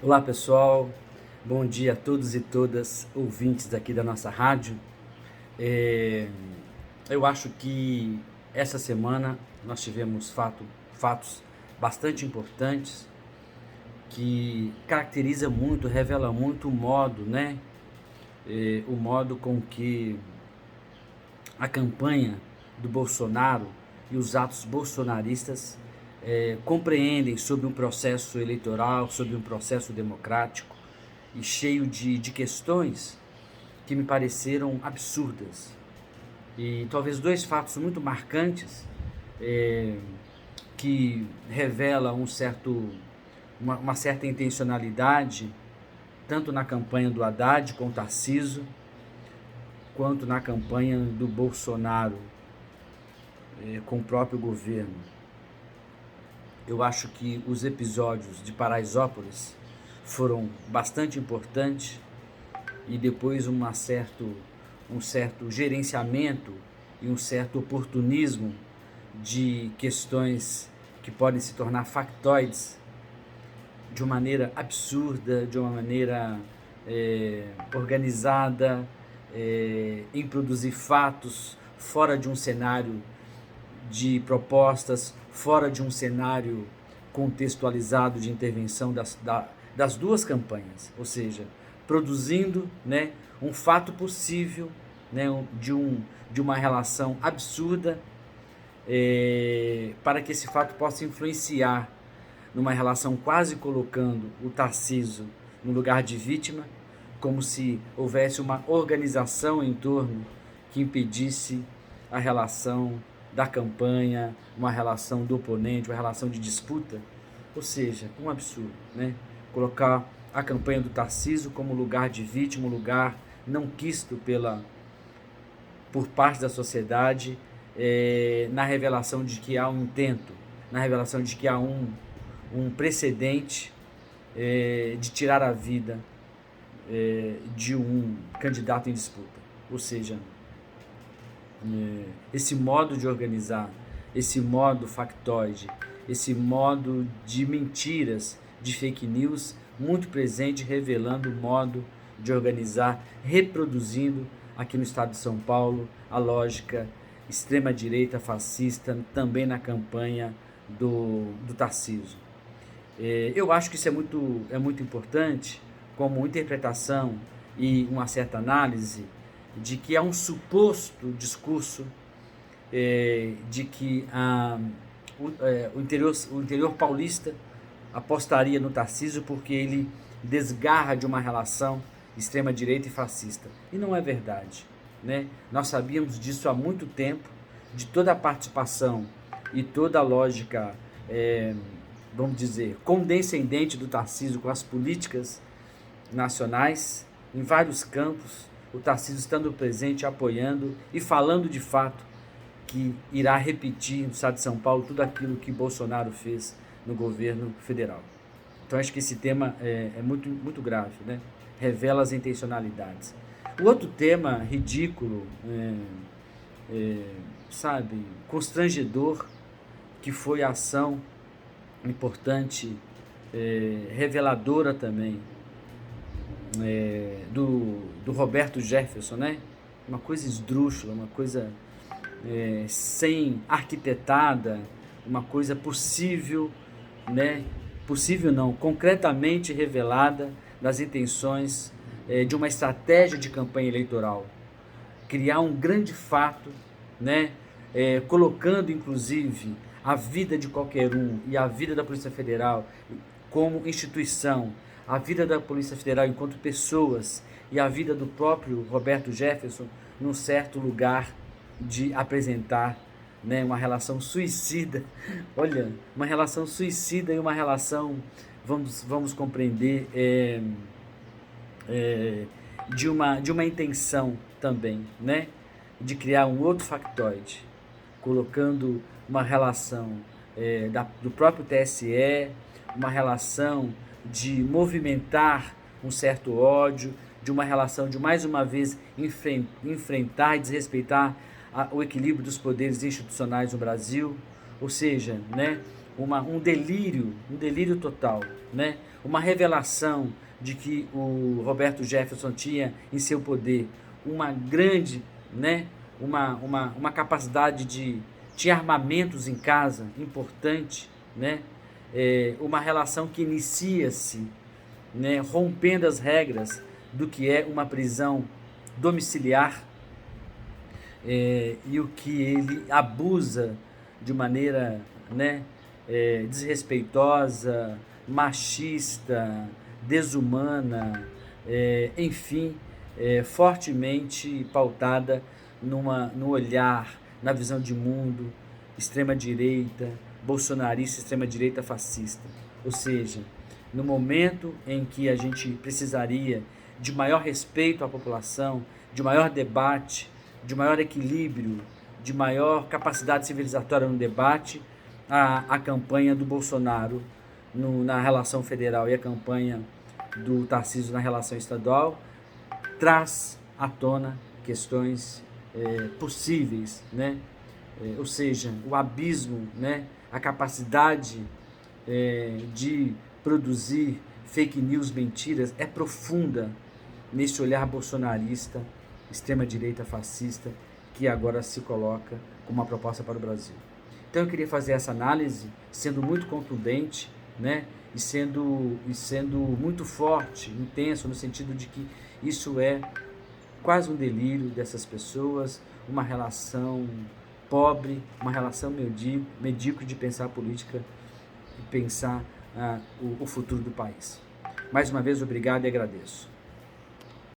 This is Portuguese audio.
Olá pessoal, bom dia a todos e todas ouvintes aqui da nossa rádio. É, eu acho que essa semana nós tivemos fatos bastante importantes que caracteriza muito, revela muito o modo, né? O modo com que a campanha do Bolsonaro e os atos bolsonaristas compreendem sobre um processo eleitoral, sobre um processo democrático e cheio de questões que me pareceram absurdas. E talvez dois fatos muito marcantes é, que revela uma certa intencionalidade, tanto na campanha do Haddad com o Tarcísio, quanto na campanha do Bolsonaro com o próprio governo. Eu acho que os episódios de Paraisópolis foram bastante importantes e depois um certo gerenciamento e um certo oportunismo de questões que podem se tornar factoides de uma maneira absurda, de uma maneira organizada, em produzir fatos fora de um cenário de propostas, fora de um cenário contextualizado de intervenção das duas campanhas, ou seja, produzindo, né, um fato possível, né, de uma relação absurda, para que esse fato possa influenciar numa relação, quase colocando o Tarcísio no lugar de vítima, como se houvesse uma organização em torno que impedisse a relação da campanha, uma relação do oponente, uma relação de disputa. Ou seja, um absurdo, né? Colocar a campanha do Tarcísio como lugar de vítima, um lugar não quisto por parte da sociedade, na revelação de que há um intento, na revelação de que há um precedente de tirar a vida de um candidato em disputa. Ou seja, esse modo de organizar, esse modo factoide, esse modo de mentiras, de fake news, muito presente, revelando o modo de organizar, reproduzindo aqui no estado de São Paulo a lógica extrema-direita fascista, também na campanha do Tarcísio. Eu acho que isso é muito importante como interpretação e uma certa análise de que há um suposto discurso de que o interior paulista apostaria no Tarcísio porque ele desgarra de uma relação extrema-direita e fascista. E não é verdade, né? Nós sabíamos disso há muito tempo, de toda a participação e toda a lógica, vamos dizer, condescendente do Tarcísio com as políticas nacionais, em vários campos, o Tarcísio estando presente, apoiando e falando de fato que irá repetir no estado de São Paulo tudo aquilo que Bolsonaro fez no governo federal. Então acho que esse tema é muito, muito grave, né? Revela as intencionalidades. O outro tema ridículo, sabe, constrangedor, que foi a ação importante, reveladora também, do Roberto Jefferson, né? Uma coisa esdrúxula, uma coisa sem arquitetada, uma coisa possível, né? Possível não, concretamente revelada das intenções de uma estratégia de campanha eleitoral. Criar um grande fato, né? Colocando inclusive a vida de qualquer um e a vida da Polícia Federal como instituição, a vida da Polícia Federal enquanto pessoas e a vida do próprio Roberto Jefferson num certo lugar de apresentar, né, uma relação suicida. Olha, uma relação suicida e uma relação, vamos compreender, de uma intenção também, né, de criar um outro factoide, colocando uma relação do próprio TSE, uma relação de movimentar um certo ódio, de uma relação de mais uma vez enfrentar e desrespeitar o equilíbrio dos poderes institucionais no Brasil, ou seja, né, um delírio total, né? Uma revelação de que o Roberto Jefferson tinha em seu poder uma grande, né? Uma capacidade de armamentos em casa importante, né? Uma relação que inicia-se, né, rompendo as regras do que é uma prisão domiciliar, e o que ele abusa de maneira, né, desrespeitosa, machista, desumana, enfim, fortemente pautada no olhar, na visão de mundo, extrema-direita, bolsonarista, extrema-direita fascista. Ou seja, no momento em que a gente precisaria de maior respeito à população, de maior debate, de maior equilíbrio, de maior capacidade civilizatória no debate, a campanha do Bolsonaro na relação federal e a campanha do Tarcísio na relação estadual traz à tona questões possíveis, né? Ou seja, o abismo, né? A capacidade de produzir fake news, mentiras, é profunda nesse olhar bolsonarista, extrema-direita fascista, que agora se coloca como uma proposta para o Brasil. Então eu queria fazer essa análise, sendo muito contundente, né? E sendo muito forte, intenso, no sentido de que isso é quase um delírio dessas pessoas, uma relação pobre, uma relação medíocre de pensar a política e pensar o futuro do país. Mais uma vez, obrigado e agradeço.